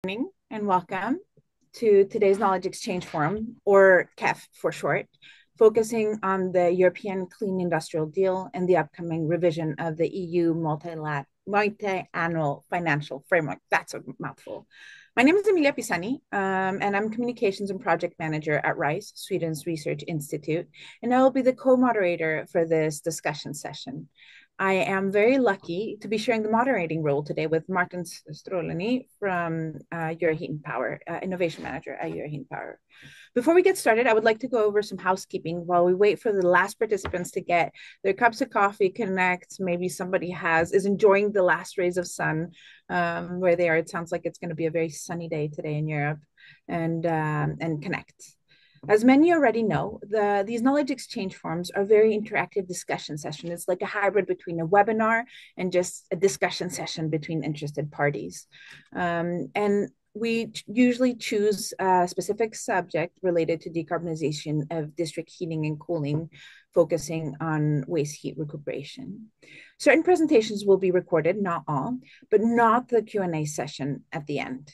morning and welcome to today's Knowledge Exchange Forum, or CEF for short, focusing on the European Clean Industrial Deal and the upcoming revision of the EU multi-annual financial framework. That's a mouthful. My name is Emilia Pisani, and I'm Communications and Project Manager at RISE, Sweden's Research Institute, and I will be the co-moderator for this discussion session. I am very lucky to be sharing the moderating role today with Martin Strolený from Euroheat Power, Innovation Manager at Euroheat Power. Before we get started, I would like to go over some housekeeping while we wait for the last participants to get their cups of coffee, connect. Maybe somebody is enjoying the last rays of sun where they are. It sounds like it's going to be a very sunny day today in Europe, and connect. As many already know, these knowledge exchange forums are very interactive discussion session. It's like a hybrid between a webinar and just a discussion session between interested parties. And we usually choose a specific subject related to decarbonization of district heating and cooling, focusing on waste heat recuperation. Certain presentations will be recorded, not all, but not the Q&A session at the end.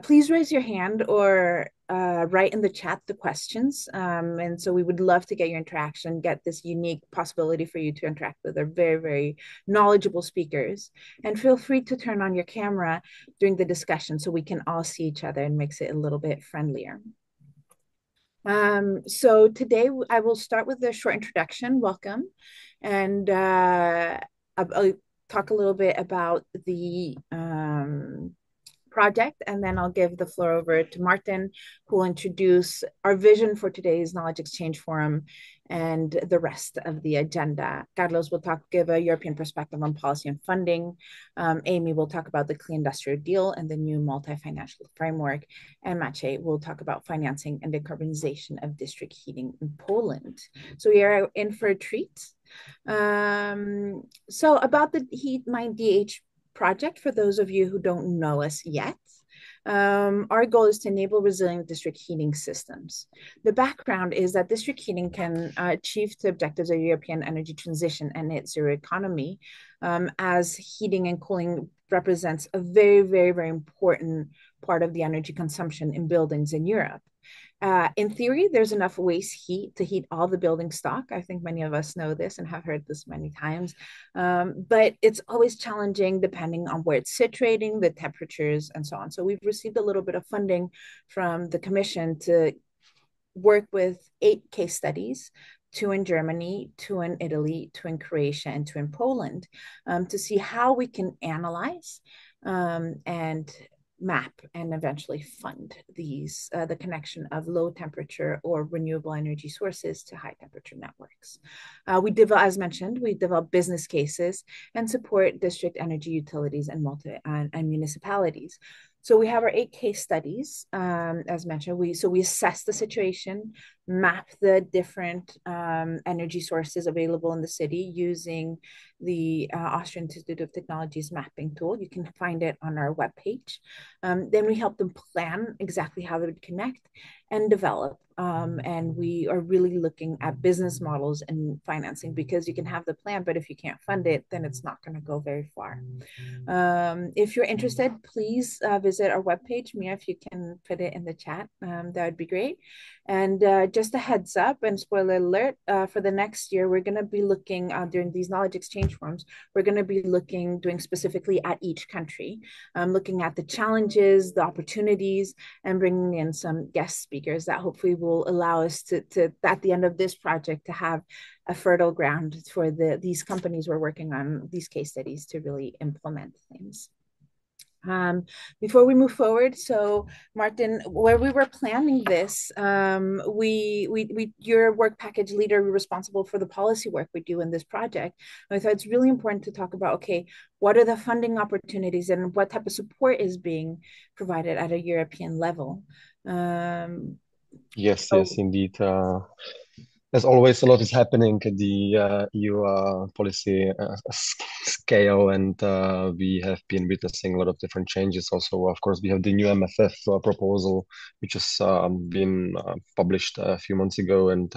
Please raise your hand or write in the chat the questions. And so we would love to get your interaction, get this unique possibility for you to interact with our very, very knowledgeable speakers. And feel free to turn on your camera during the discussion so we can all see each other and makes it a little bit friendlier. So today I will start with a short introduction. Welcome. And I'll talk a little bit about the project, and then I'll give the floor over to Martin, who will introduce our vision for today's Knowledge Exchange Forum and the rest of the agenda. Carlos will give a European perspective on policy and funding. Amy will talk about the Clean Industrial Deal and the new multi-financial framework. And Maciej will talk about financing and decarbonization of district heating in Poland. So we are in for a treat. So about the Heat My DH project, for those of you who don't know us yet, our goal is to enable resilient district heating systems. The background is that district heating can achieve the objectives of European energy transition and net zero economy, as heating and cooling represents a very, very, very important part of the energy consumption in buildings in Europe. In theory, there's enough waste heat to heat all the building stock. I think many of us know this and have heard this many times, but it's always challenging depending on where it's situating, the temperatures, and so on. So we've received a little bit of funding from the Commission to work with 8 case studies, 2 in Germany, 2 in Italy, 2 in Croatia, and 2 in Poland, to see how we can analyze and map and eventually fund these the connection of low temperature or renewable energy sources to high temperature networks. As mentioned, we develop business cases and support district energy utilities and municipalities. So we have our 8 case studies, as mentioned. We assess the situation, map the different energy sources available in the city using the Austrian Institute of Technology's mapping tool. You can find it on our webpage. Then we help them plan exactly how they would connect and develop. And we are really looking at business models and financing, because you can have the plan, but if you can't fund it, then it's not going to go very far. If you're interested, please visit our webpage. Mia, if you can put it in the chat, that would be great. And just a heads up and spoiler alert, for the next year, we're going to be looking during these knowledge exchange forums, we're going to be doing specifically at each country, looking at the challenges, the opportunities, and bringing in some guest speakers that hopefully will allow us to at the end of this project to have a fertile ground for these companies we're working on these case studies to really implement things. Before we move forward, so Martin, where we were planning this, your work package leader, responsible for the policy work we do in this project. I thought it's really important to talk about, okay, what are the funding opportunities and what type of support is being provided at a European level? Yes, indeed. As always, a lot is happening at the EU policy scale, and we have been witnessing a lot of different changes. Also, of course, we have the new MFF proposal, which has been published a few months ago, and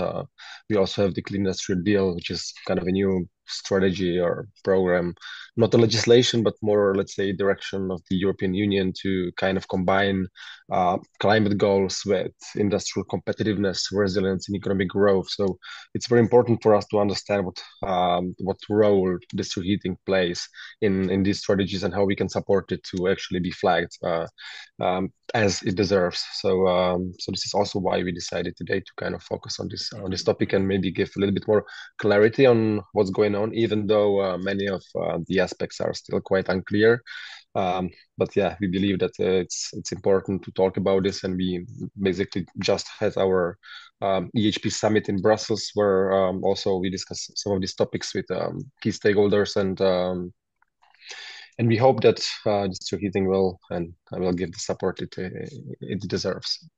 we also have the Clean Industrial Deal, which is kind of a new strategy or program, not a legislation, but more, let's say, direction of the European Union to kind of combine climate goals with industrial competitiveness, resilience, and economic growth. So it's very important for us to understand what role district heating plays in these strategies and how we can support it to actually be flagged as it deserves. So this is also why we decided today to kind of focus on this topic and maybe give a little bit more clarity on what's going on, even though many of the aspects are still quite unclear. But yeah, we believe that it's important to talk about this, and we basically just had our EHP summit in Brussels, where also we discussed some of these topics with key stakeholders, and we hope that district heating will give the support it deserves.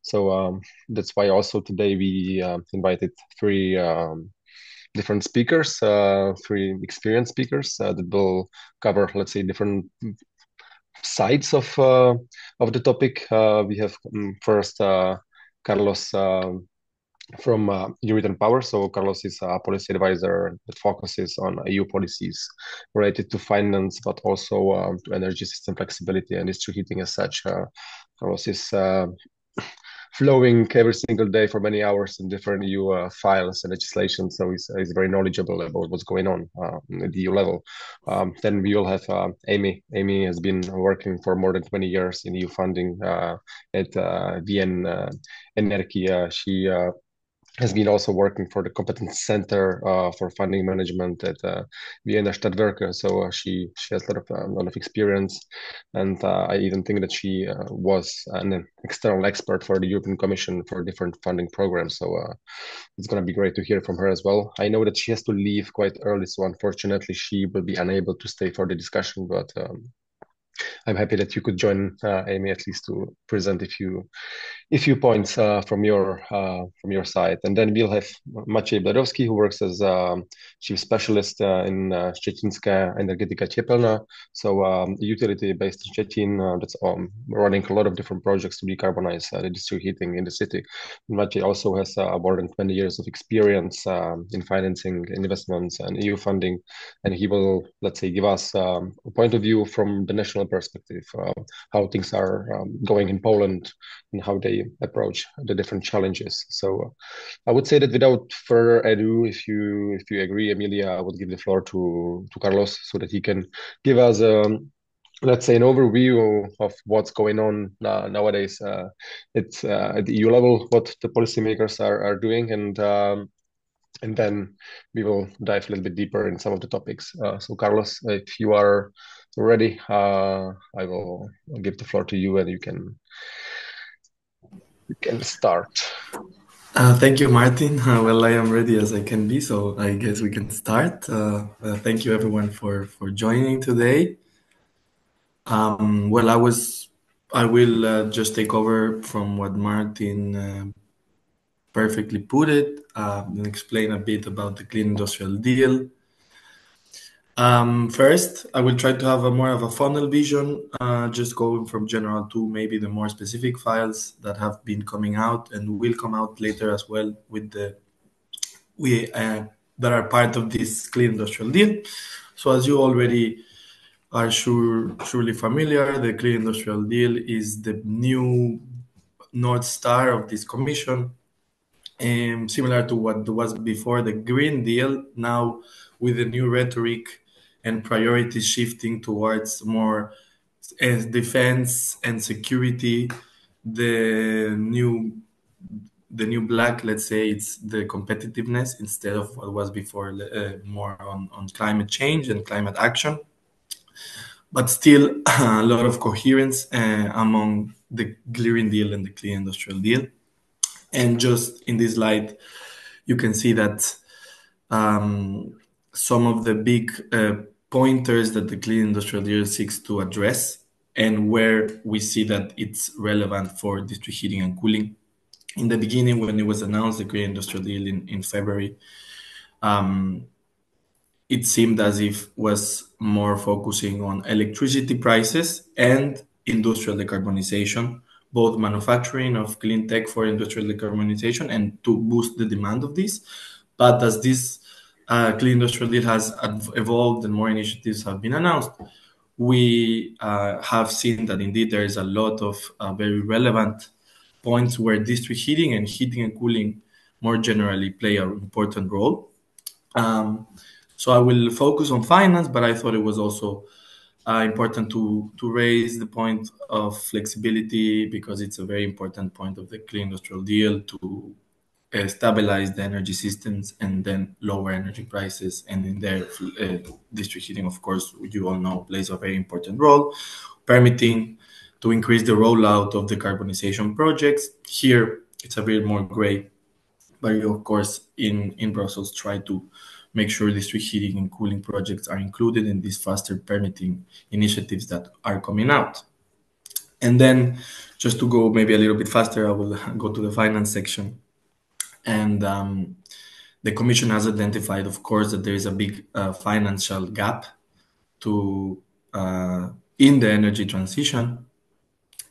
So that's why also today we invited three different speakers, three experienced speakers that will cover, let's say, different sides of the topic. We have first Carlos from Euroheat Power. So Carlos is a policy advisor that focuses on EU policies related to finance, but also to energy system flexibility and district heating as such. Carlos is flowing every single day for many hours in different EU files and legislation. So he's very knowledgeable about what's going on at the EU level. Then we will have Amy. Amy has been working for more than 20 years in EU funding at Wien Energie. She has been also working for the Competence Center for Funding Management at Wiener Stadtwerke. So she has a lot of experience, and I even think that she was an external expert for the European Commission for different funding programs. So it's going to be great to hear from her as well. I know that she has to leave quite early, so unfortunately she will be unable to stay for the discussion, but I'm happy that you could join Amy, at least to present a few points from your side. And then we'll have Maciej Bladowski, who works as chief specialist in Szczecińska Energetyka Cieplna, so a utility based in Szczecin that's running a lot of different projects to decarbonize the district heating in the city. Maciej also has more than 20 years of experience in financing investments and EU funding, and he will, let's say, give us a point of view from the national perspective, how things are going in Poland and how they approach the different challenges. So I would say that without further ado, if you agree, Emilia, I would give the floor to Carlos so that he can give us let's say an overview of what's going on nowadays at the EU level, what the policymakers are doing, and then we will dive a little bit deeper in some of the topics. So Carlos, if you are ready, I will give the floor to you, and you can start. Thank you, Martin. Well, I am ready as I can be, so I guess we can start. Thank you, everyone, for joining today. Well, I will just take over from what Martin perfectly put it and explain a bit about the Clean Industrial Deal. First, I will try to have more of a funnel vision, just going from general to maybe the more specific files that have been coming out and will come out later as well with that are part of this Clean Industrial Deal. So as you already are surely familiar, the Clean Industrial Deal is the new North Star of this commission, similar to what was before the Green Deal, now with the new rhetoric and priorities shifting towards more defense and security. The new black, let's say, it's the competitiveness instead of what was before, more on climate change and climate action. But still a lot of coherence among the Green Deal and the Clean Industrial Deal. And just in this slide, you can see that some of the big pointers that the Clean Industrial Deal seeks to address and where we see that it's relevant for district heating and cooling. In the beginning, when it was announced, the Clean Industrial Deal in February, it seemed as if was more focusing on electricity prices and industrial decarbonization, both manufacturing of clean tech for industrial decarbonization and to boost the demand of this. But as this Clean Industrial Deal has evolved and more initiatives have been announced, we have seen that indeed there is a lot of very relevant points where district heating and cooling more generally play an important role. So I will focus on finance, but I thought it was also important to raise the point of flexibility, because it's a very important point of the Clean Industrial Deal to stabilize the energy systems and then lower energy prices. And in there, district heating, of course, you all know, plays a very important role, permitting to increase the rollout of decarbonization projects. Here, it's a bit more gray, but you, of course, in Brussels, try to make sure district heating and cooling projects are included in these faster permitting initiatives that are coming out. And then, just to go maybe a little bit faster, I will go to the finance section. And the Commission has identified, of course, that there is a big financial gap to in the energy transition,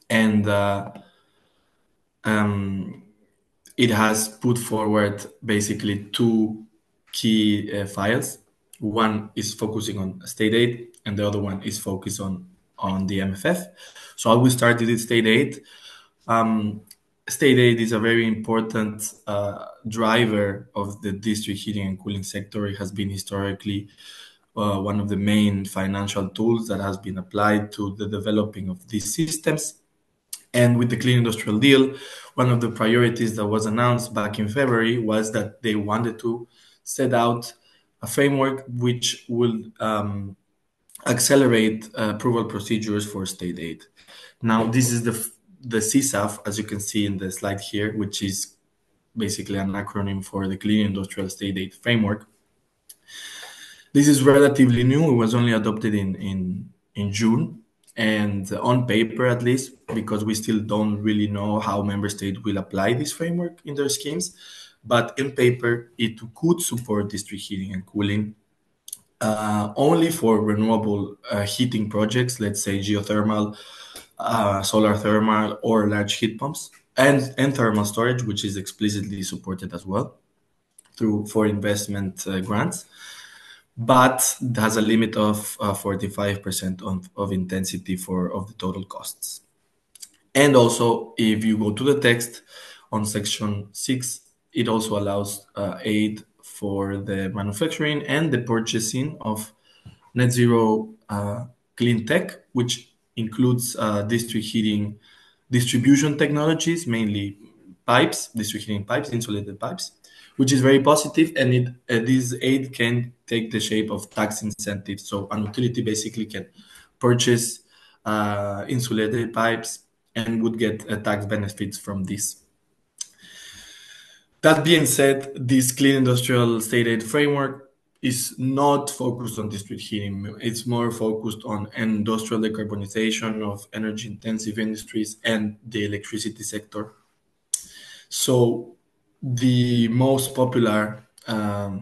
and it has put forward basically two key files. One is focusing on state aid, and the other one is focused on the MFF. So I will start with state aid. State aid is a very important driver of the district heating and cooling sector. It has been historically one of the main financial tools that has been applied to the developing of these systems. And with the Clean Industrial Deal, one of the priorities that was announced back in February was that they wanted to set out a framework which will accelerate approval procedures for state aid. Now, this is the CSAF, as you can see in the slide here, which is basically an acronym for the Clean Industrial State Aid Framework. This is relatively new. It was only adopted in June, and on paper at least, because we still don't really know how member states will apply this framework in their schemes. But in paper, it could support district heating and cooling only for renewable heating projects, let's say geothermal, solar thermal, or large heat pumps, and thermal storage, which is explicitly supported as well for investment grants, but it has a limit of 45% of intensity of the total costs. And also, if you go to the text on section 6, it also allows aid for the manufacturing and the purchasing of net zero clean tech, which includes district heating distribution technologies, mainly pipes, district heating pipes, insulated pipes, which is very positive. And this aid can take the shape of tax incentives. So an utility basically can purchase insulated pipes and would get tax benefits from this. That being said, this Clean Industrial State Aid Framework is not focused on district heating. It's more focused on industrial decarbonization of energy-intensive industries and the electricity sector. So the most popular,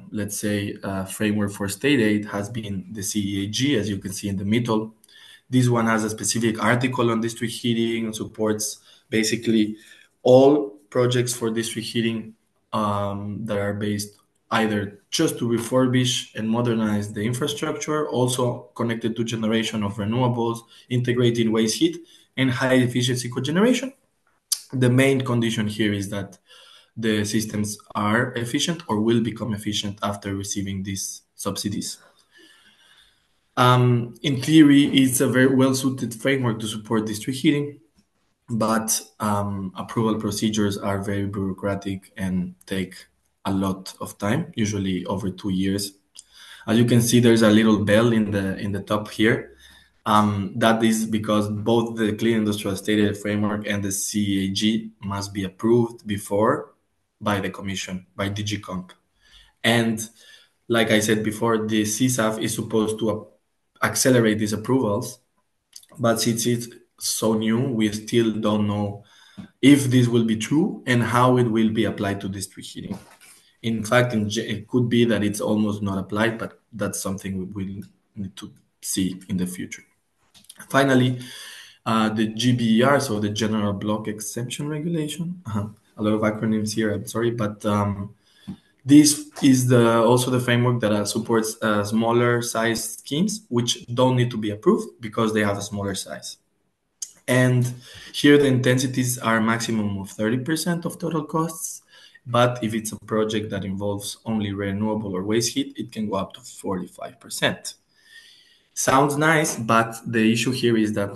let's say, framework for state aid has been the CEAG, as you can see in the middle. This one has a specific article on district heating and supports basically all projects for district heating that are based either just to refurbish and modernize the infrastructure, also connected to generation of renewables, integrating waste heat, and high efficiency cogeneration. The main condition here is that the systems are efficient or will become efficient after receiving these subsidies. In theory, it's a very well-suited framework to support district heating, but approval procedures are very bureaucratic and take a lot of time, usually over 2 years. As you can see, there's a little bell in the top here. That is because both the Clean Industrial State Aid Framework and the CEAG must be approved before by the Commission, by DG Comp. And like I said before, the CSAF is supposed to accelerate these approvals, but since it's so new, we still don't know if this will be true and how it will be applied to district heating. In fact, it could be that it's almost not applied, but that's something we will need to see in the future. Finally, the GBER, so the General Block Exemption Regulation. A lot of acronyms here, I'm sorry, but This is also the framework that supports smaller size schemes, which don't need to be approved because they have a smaller size. And here the intensities are maximum of 30% of total costs. But if it's a project that involves only renewable or waste heat, it can go up to 45%. Sounds nice, but the issue here is that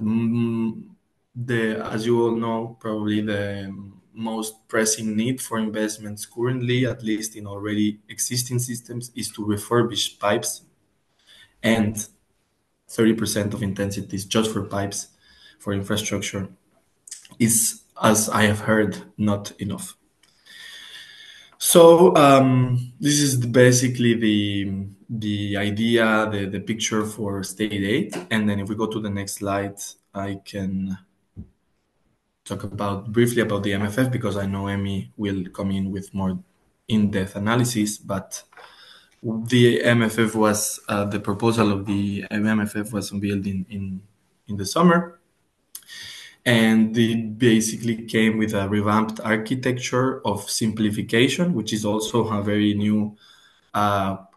as you all know, probably the most pressing need for investments currently, at least in already existing systems, is to refurbish pipes, and 30% of intensities just for pipes for infrastructure is, as I have heard, not enough. So this is basically the idea, the picture for state aid. And then if we go to the next slide, I can talk briefly about the MFF, because I know Emmy will come in with more in-depth analysis. But the MFF was the proposal of the MFF was unveiled in the summer. And it basically came with a revamped architecture of simplification, which is also a very new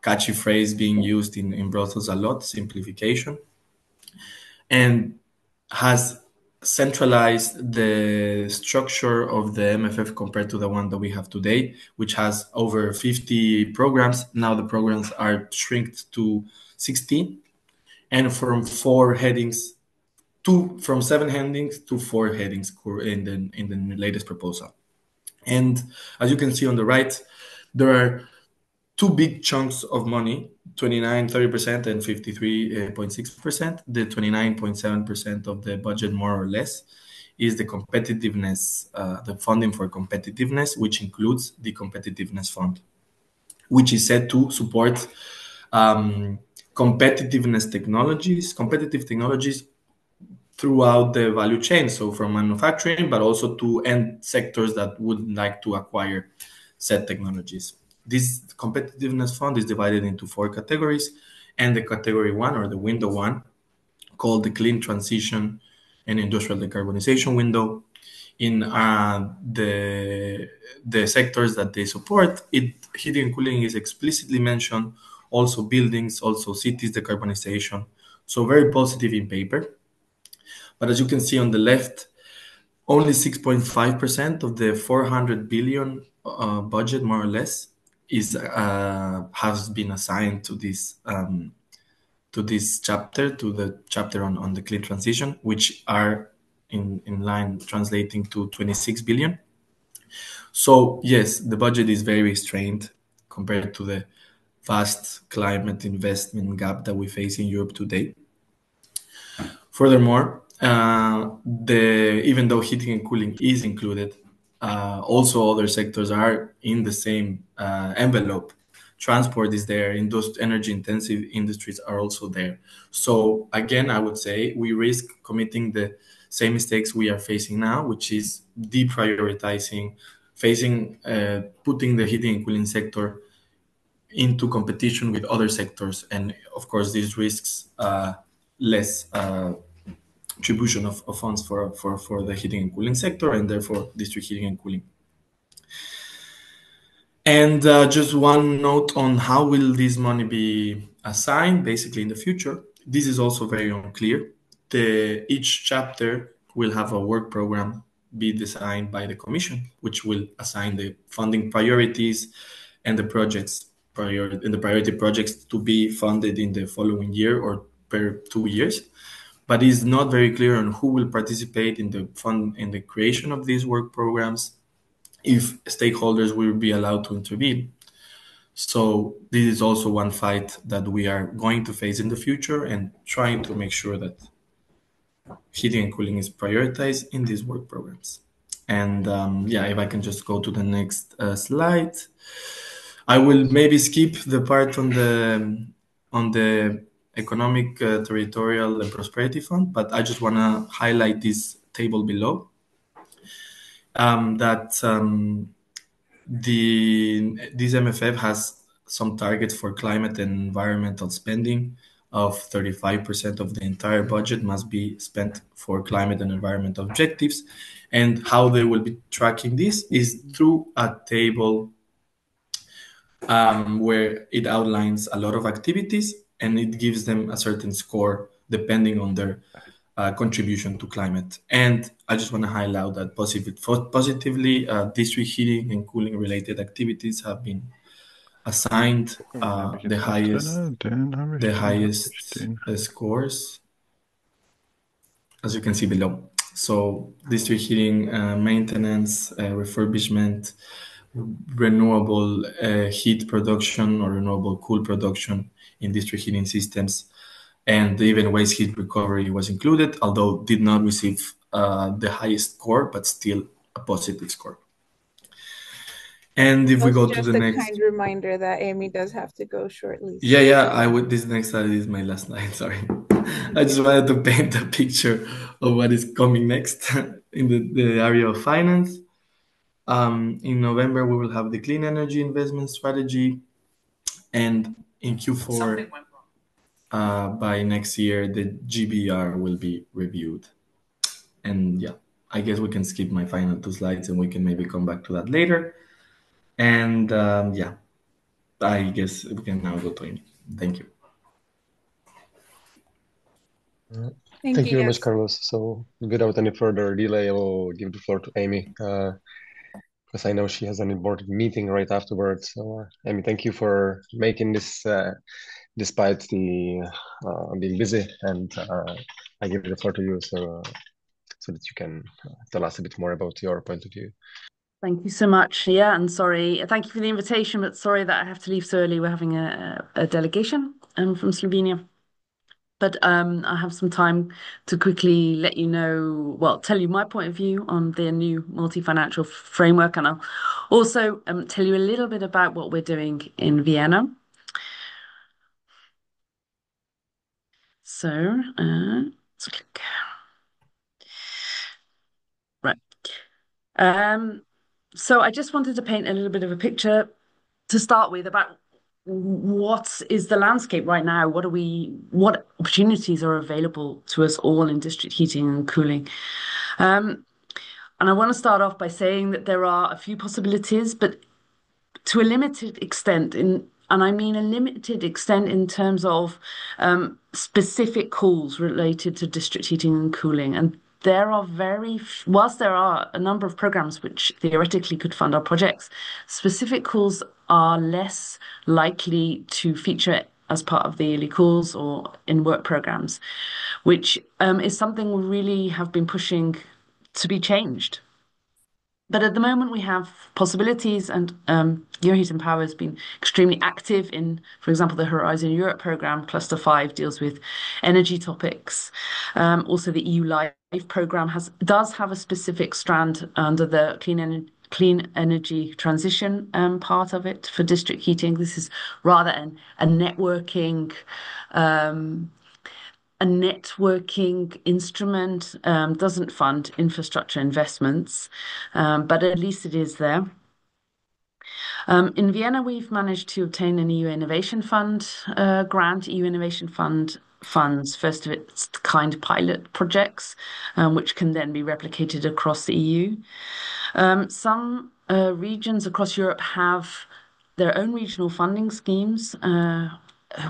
catchy phrase being used in Brussels a lot, simplification, and has centralized the structure of the MFF compared to the one that we have today, which has over 50 programs. Now the programs are shrinked to 16, and from seven headings to 4 headings in the latest proposal. And as you can see on the right, there are two big chunks of money, 30% and 53.6%. The 29.7% of the budget, more or less, is the competitiveness, the funding for competitiveness, which includes the competitiveness fund, which is set to support competitive technologies throughout the value chain. So from manufacturing, but also to end sectors that would like to acquire said technologies. This competitiveness fund is divided into 4 categories, and the category 1, or the window 1, called the clean transition and industrial decarbonization window. In the sectors that they support, heating and cooling is explicitly mentioned, also buildings, also cities decarbonization. So very positive in paper. But as you can see on the left, only 6.5% of the 400 billion budget, more or less, has been assigned to this chapter, to the chapter on the clean transition, which are in line translating to 26 billion. So yes, the budget is very restrained compared to the vast climate investment gap that we face in Europe today. Furthermore, even though heating and cooling is included, also other sectors are in the same envelope. Transport is there, energy-intensive industries are also there. So again, I would say we risk committing the same mistakes we are facing now, which is deprioritizing, putting the heating and cooling sector into competition with other sectors. And of course, this risks less attribution of funds for the heating and cooling sector, and therefore district heating and cooling. And just one note on how will this money be assigned, basically in the future. This is also very unclear. Each chapter will have a work program be designed by the Commission, which will assign the funding priorities and the priority projects to be funded in the following year or per 2 years. But it's not very clear on who will participate in the creation of these work programs, if stakeholders will be allowed to intervene. So this is also one fight that we are going to face in the future, and trying to make sure that heating and cooling is prioritized in these work programs. And if I can just go to the next slide. I will maybe skip the part on the Economic, Territorial and Prosperity Fund, but I just want to highlight this table below. This MFF has some targets for climate and environmental spending of 35% of the entire budget must be spent for climate and environmental objectives. And how they will be tracking this is through a table where it outlines a lot of activities and it gives them a certain score depending on their contribution to climate. And I just want to highlight that positively, district heating and cooling related activities have been assigned the highest scores, as you can see below. So district heating, maintenance, refurbishment, renewable heat production or renewable cool production in district heating systems, and even waste heat recovery was included, although did not receive the highest score, but still a positive score. And if we go to the next, just a kind reminder that Amy does have to go shortly. yeah, I would. This next slide is my last slide. Sorry, I just wanted to paint a picture of what is coming next in the area of finance. In November, we will have the clean energy investment strategy, and in Q4, by next year, the GBR will be reviewed. And yeah, I guess we can skip my final two slides and we can maybe come back to that later. And yeah, I guess we can now go to Amy. Thank you. Thank you very much, Carlos. So without any further delay, I will give the floor to Amy, because I know she has an important meeting right afterwards. So Amy, thank you for making this despite the being busy, and I give the floor to you so that you can tell us a bit more about your point of view. Thank you so much. Yeah, and sorry, thank you for the invitation, but sorry that I have to leave so early. We're having a delegation from Slovenia. But I have some time to quickly let you know, well, tell you my point of view on the new multi-financial framework, and I'll also tell you a little bit about what we're doing in Vienna. So let's click. Right. So I just wanted to paint a little bit of a picture to start with about what is the landscape right now? What opportunities are available to us all in district heating and cooling? And I want to start off by saying that there are a few possibilities, but to a limited extent, and I mean a limited extent in terms of specific calls related to district heating and cooling. And whilst there are a number of programs which theoretically could fund our projects, specific calls are less likely to feature as part of the yearly calls or in work programs, which is something we really have been pushing to be changed. But at the moment, we have possibilities, and Euroheat Power has been extremely active in, for example, the Horizon Europe program. Cluster 5 deals with energy topics. Also, the EU Life program does have a specific strand under the clean energy transition part of it for district heating. This is rather a networking instrument, doesn't fund infrastructure investments, but at least it is there. In Vienna, we've managed to obtain an EU Innovation Fund grant. EU Innovation Fund funds first of its kind pilot projects, which can then be replicated across the EU. Some regions across Europe have their own regional funding schemes,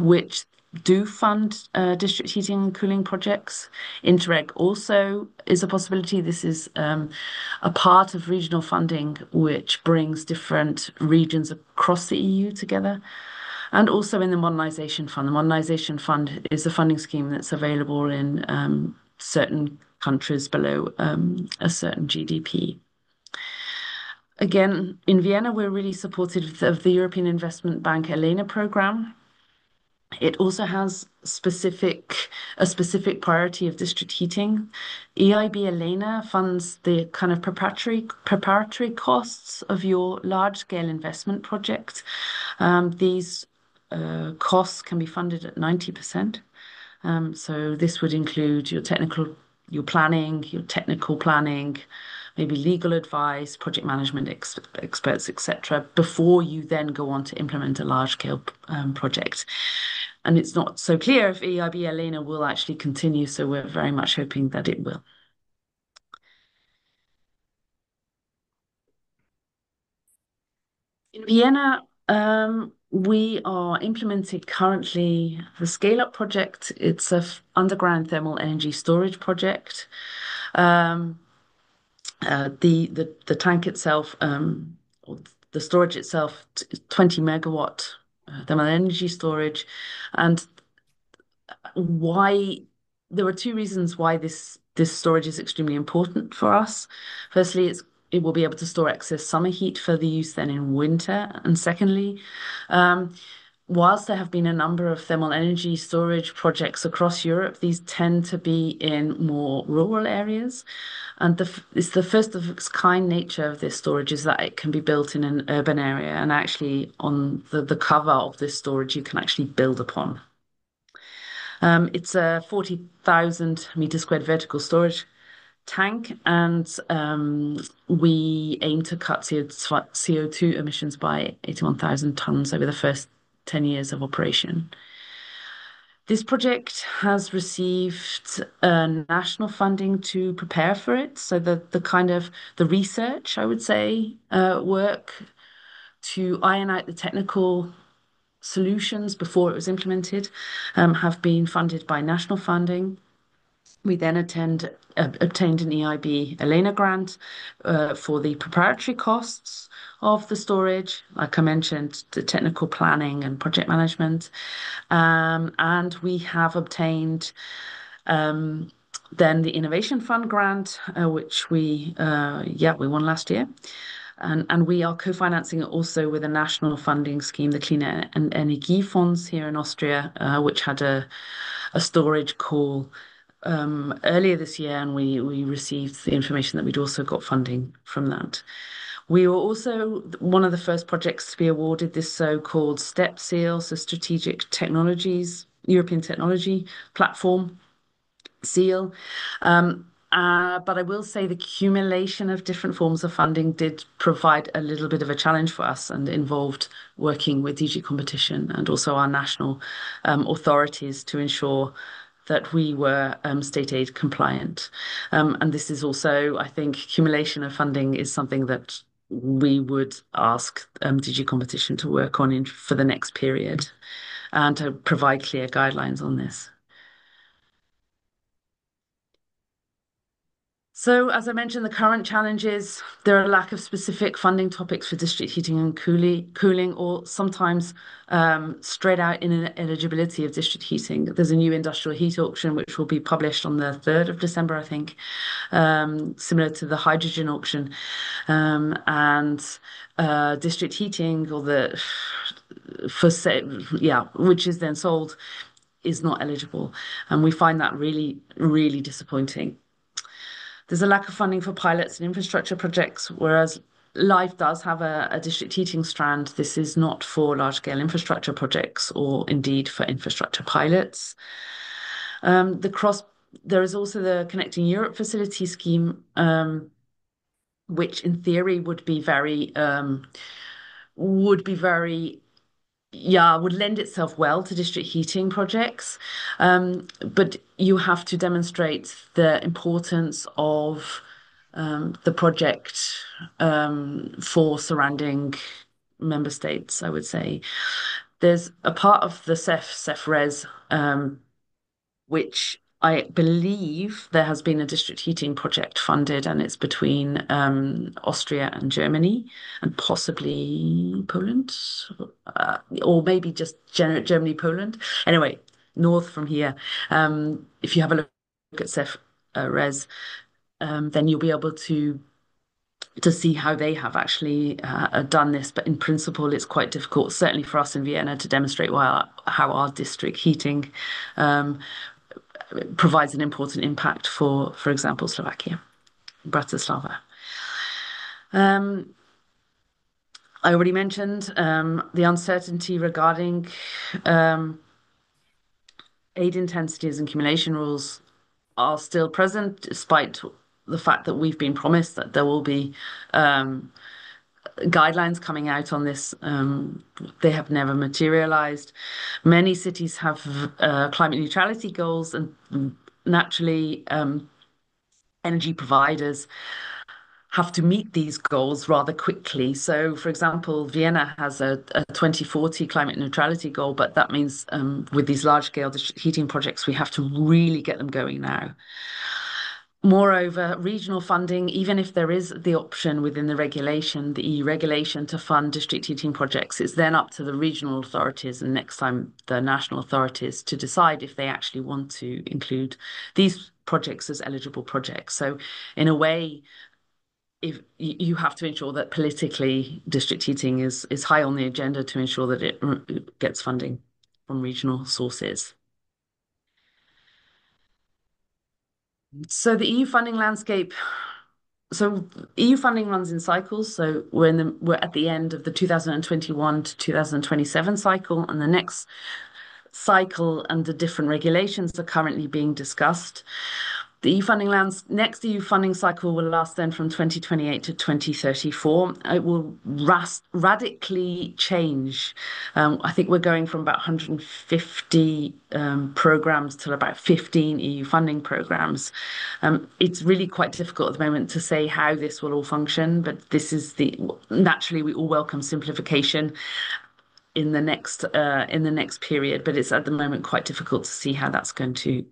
which do fund district heating and cooling projects. Interreg also is a possibility. This is a part of regional funding which brings different regions across the EU together. And also in the Modernisation Fund. The Modernisation Fund is a funding scheme that's available in certain countries below a certain GDP. Again, in Vienna, we're really supportive of the European Investment Bank ELENA program. It also has a specific priority of district heating. EIB ELENA funds the kind of preparatory costs of your large-scale investment project. These costs can be funded at 90%. So this would include your technical planning, maybe legal advice, project management experts, etc., before you then go on to implement a large-scale project. And it's not so clear if EIB ELENA will actually continue, so we're very much hoping that it will. In Vienna, We are implementing currently the scale-up project. It's a underground thermal energy storage project. The tank itself, or the storage itself, 20 megawatt thermal energy storage, and why there are two reasons why this storage is extremely important for us. Firstly, it will be able to store excess summer heat for the use then in winter, and secondly, whilst there have been a number of thermal energy storage projects across Europe, these tend to be in more rural areas. And it's the first of its kind nature of this storage is that it can be built in an urban area. And actually, on the cover of this storage, you can actually build upon. It's a 40,000 meter squared vertical storage tank, and we aim to cut CO2 emissions by 81,000 tons over the first 10 years of operation. This project has received national funding to prepare for it. So the kind of the research, I would say, work to iron out the technical solutions before it was implemented have been funded by national funding. We then obtained an EIB ELENA grant for the preparatory costs of the storage, like I mentioned, the technical planning and project management. And we have obtained then the Innovation Fund grant, which we won last year. And we are co-financing it also with a national funding scheme, the Clean and Energie funds here in Austria, which had a storage call earlier this year, and we received the information that we'd also got funding from that. We were also one of the first projects to be awarded this so-called STEP seal, so Strategic Technologies, European Technology Platform seal. But I will say the accumulation of different forms of funding did provide a little bit of a challenge for us and involved working with DG Competition and also our national authorities to ensure that we were state aid compliant. And this is also, I think, accumulation of funding is something that we would ask DG Competition to work on for the next period and to provide clear guidelines on this. So, as I mentioned, the current challenges, there are a lack of specific funding topics for district heating and cooling, or sometimes straight out ineligibility of district heating. There's a new industrial heat auction, which will be published on the 3rd of December, I think, similar to the hydrogen auction. And district heating, or which is then sold, is not eligible. And we find that really, really disappointing. There's a lack of funding for pilots and infrastructure projects, whereas LIFE does have a district heating strand. This is not for large-scale infrastructure projects or indeed for infrastructure pilots. There is also the Connecting Europe Facility scheme, which in theory would lend itself well to district heating projects. But you have to demonstrate the importance of the project for surrounding member states, I would say. There's a part of the CEF-RES, which I believe there has been a district heating project funded, and it's between Austria and Germany and possibly Poland, or maybe just Germany, Poland. Anyway, north from here. If you have a look at CEF-RES, then you'll be able to see how they have actually done this. But in principle, it's quite difficult, certainly for us in Vienna, to demonstrate how our district heating provides an important impact for example, Slovakia, Bratislava. I already mentioned the uncertainty regarding aid intensities and accumulation rules are still present, despite the fact that we've been promised that there will be guidelines coming out on this. They have never materialized. Many cities have climate neutrality goals, and naturally energy providers have to meet these goals rather quickly. So, for example, Vienna has a 2040 climate neutrality goal, but that means with these large-scale district heating projects, we have to really get them going now. Moreover, regional funding, even if there is the option within the regulation, the EU regulation to fund district heating projects, it's then up to the regional authorities and next time the national authorities to decide if they actually want to include these projects as eligible projects. So in a way, if you have to ensure that politically district heating is high on the agenda to ensure that it gets funding from regional sources. So the EU funding landscape, so EU funding runs in cycles. So we're at the end of the 2021 to 2027 cycle, and the next cycle and the different regulations are currently being discussed. The next EU funding cycle will last then from 2028 to 2034. It will radically change. I think we're going from about 150 programs to about 15 EU funding programs. It's really quite difficult at the moment to say how this will all function, but naturally we all welcome simplification in the next period, but it's at the moment quite difficult to see how that's going to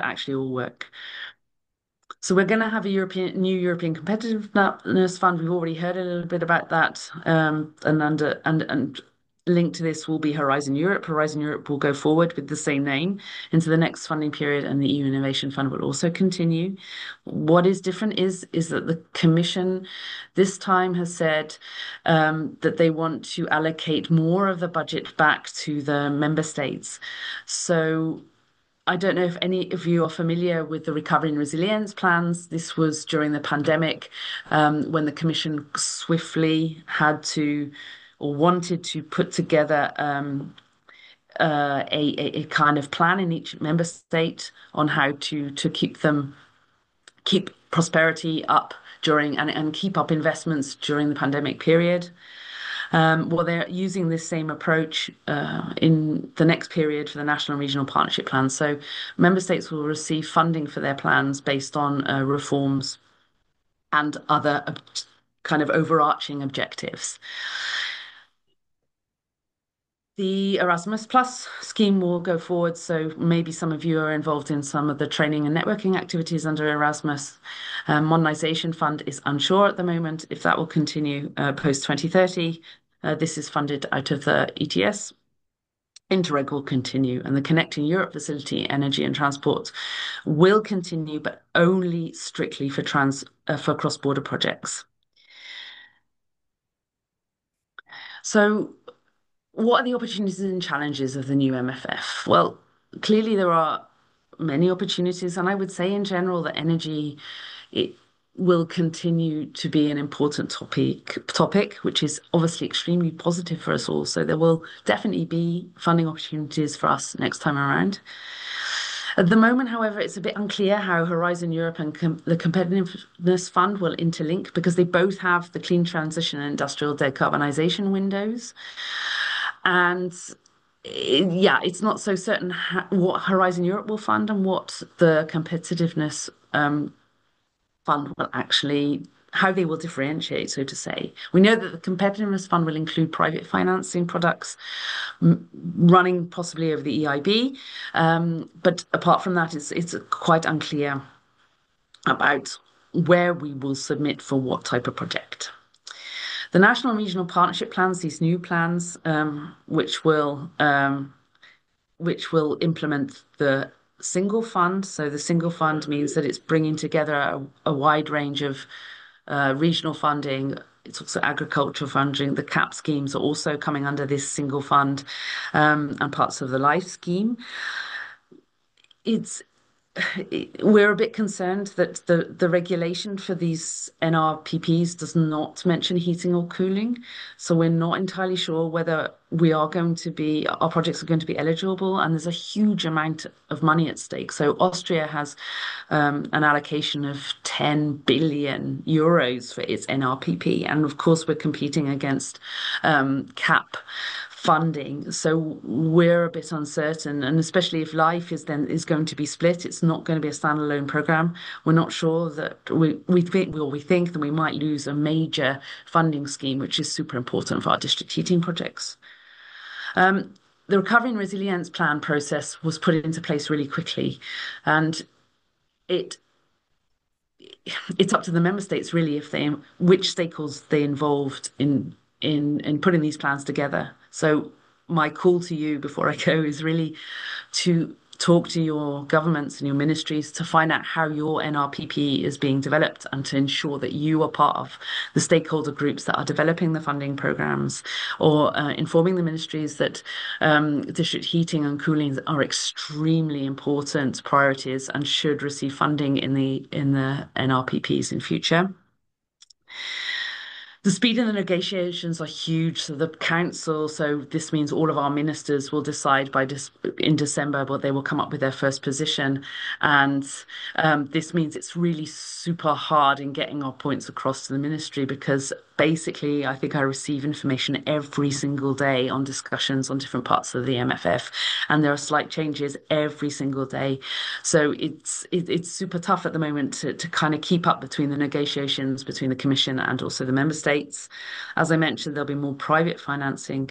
actually all work. So we're going to have a new European Competitiveness Fund. We've already heard a little bit about that, and linked to this will be Horizon Europe. Horizon Europe will go forward with the same name into the next funding period, and the EU Innovation Fund will also continue. What is different is that the Commission this time has said that they want to allocate more of the budget back to the member states. So I don't know if any of you are familiar with the recovery and resilience plans. This was during the pandemic, when the Commission swiftly had to or wanted to put together a kind of plan in each member state on how to keep prosperity up during and keep up investments during the pandemic period. Well, they're using this same approach in the next period for the national and regional partnership plans. So member states will receive funding for their plans based on reforms and other kind of overarching objectives. The Erasmus Plus scheme will go forward, so maybe some of you are involved in some of the training and networking activities under Erasmus. Modernisation Fund is unsure at the moment if that will continue post 2030. This is funded out of the ETS. Interreg will continue, and the Connecting Europe facility, energy and transport, will continue, but only strictly for cross-border projects. So what are the opportunities and challenges of the new MFF? Well, clearly there are many opportunities, and I would say in general that energy it will continue to be an important topic, which is obviously extremely positive for us all. So there will definitely be funding opportunities for us next time around. At the moment, however, it's a bit unclear how Horizon Europe and the Competitiveness Fund will interlink because they both have the clean transition and industrial decarbonisation windows. And it's not so certain what Horizon Europe will fund and what the Competitiveness Fund will actually, how they will differentiate, so to say. We know that the Competitiveness Fund will include private financing products running possibly over the EIB, but apart from that, it's quite unclear about where we will submit for what type of project. The national and regional partnership plans, these new plans, which will implement the single fund. So the single fund means that it's bringing together a wide range of regional funding. It's also agricultural funding. The CAP schemes are also coming under this single fund, and parts of the LIFE scheme. We're a bit concerned that the regulation for these NRPPs does not mention heating or cooling. So we're not entirely sure whether our projects are going to be eligible, and there's a huge amount of money at stake. So Austria has an allocation of 10 billion euros for its NRPP. And of course, we're competing against CAP funding. So we're a bit uncertain, and especially if LIFE is going to be split, it's not going to be a standalone program. We're not sure that we think that we might lose a major funding scheme, which is super important for our district heating projects. The Recovery and Resilience Plan process was put into place really quickly, and it's up to the member states really which stakeholders they involved in putting these plans together. So my call to you before I go is really to talk to your governments and your ministries to find out how your NRPP is being developed and to ensure that you are part of the stakeholder groups that are developing the funding programs, or informing the ministries that district heating and cooling are extremely important priorities and should receive funding in the NRPPs in future. The speed in the negotiations are huge. So the council, so this means all of our ministers will decide in December, but they will come up with their first position. And this means it's really super hard in getting our points across to the ministry, because basically I think I receive information every single day on discussions on different parts of the MFF, and there are slight changes every single day. So it's super tough at the moment to kind of keep up between the negotiations between the Commission and also the member states. As I mentioned, there'll be more private financing,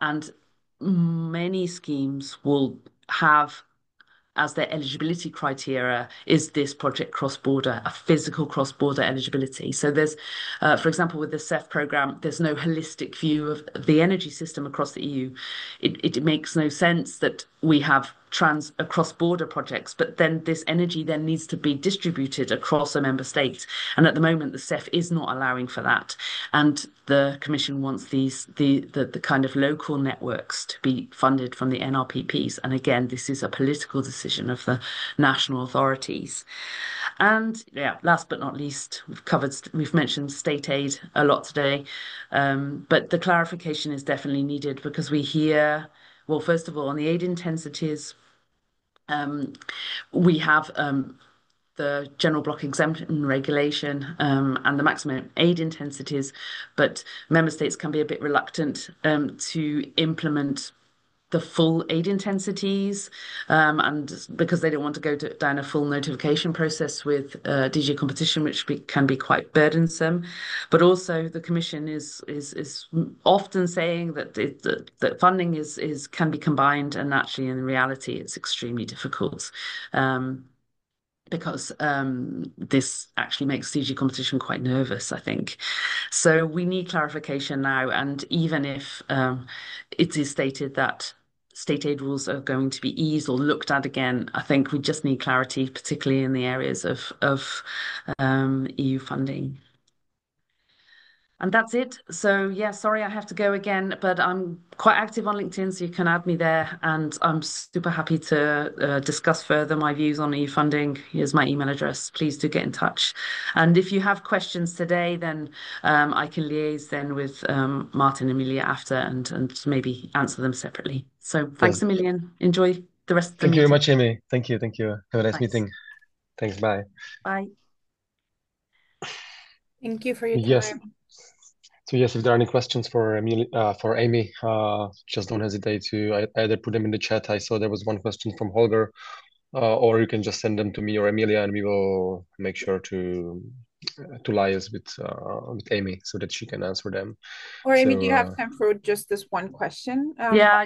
and many schemes will have as their eligibility criteria is this project cross-border, a physical cross-border eligibility. So there's, for example, with the CEF program, there's no holistic view of the energy system across the EU. It makes no sense that we have cross-border projects, but then this energy then needs to be distributed across a member state. And at the moment, the CEF is not allowing for that. And the Commission wants the kind of local networks to be funded from the NRPPs. And again, this is a political decision of the national authorities. And yeah, last but not least, we've mentioned state aid a lot today, but the clarification is definitely needed, because we hear, well, first of all, on the aid intensities, we have the general block exemption regulation and the maximum aid intensities, but member states can be a bit reluctant to implement the full aid intensities, and because they don't want to go down a full notification process with DG Competition, which can be quite burdensome. But also the Commission is often saying that that funding can be combined, and actually in reality it's extremely difficult. Because this actually makes DG Competition quite nervous, I think. So we need clarification now, and even if it is stated that state aid rules are going to be eased or looked at again, I think we just need clarity, particularly in the areas of EU funding. And that's it. So yeah, sorry I have to go again, but I'm quite active on LinkedIn, so you can add me there, and I'm super happy to discuss further my views on EU funding. Here's my email address. Please do get in touch. And if you have questions today, then I can liaise then with Martin and Emilia after and maybe answer them separately. So thanks a million. Enjoy the rest of the Thank you meeting. very much, Amy. Thank you. Thank you. Have a nice meeting. Thanks. Bye. Bye. Thank you for your Yes. time. So yes, if there are any questions for Amy, just don't hesitate to either put them in the chat. I saw there was one question from Holger, or you can just send them to me or Emilia, and we will make sure to liaise with Amy so that she can answer them. Or Amy, do you have time for just this one question? Yeah,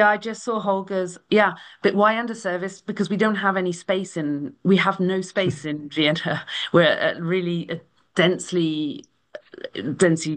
I just saw Holger's. Yeah, but why underserviced? Because we don't have any space we have no space in Vienna. We're really densely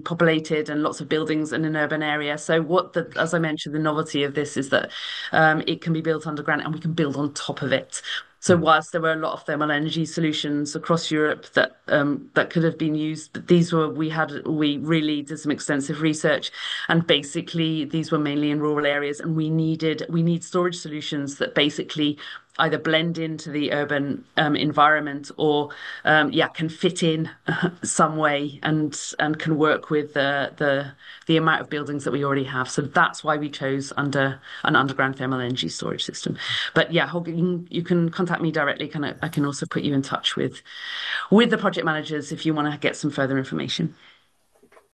populated and lots of buildings in an urban area. So as I mentioned, the novelty of this is that it can be built underground and we can build on top of it. So whilst there were a lot of thermal energy solutions across Europe that could have been used, we really did some extensive research, and basically these were mainly in rural areas, and we need storage solutions that basically either blend into the urban environment or can fit in some way and can work with the amount of buildings that we already have. So that's why we chose under an underground thermal energy storage system. But yeah, Holger, you can contact me directly. I can also put you in touch with the project managers if you want to get some further information.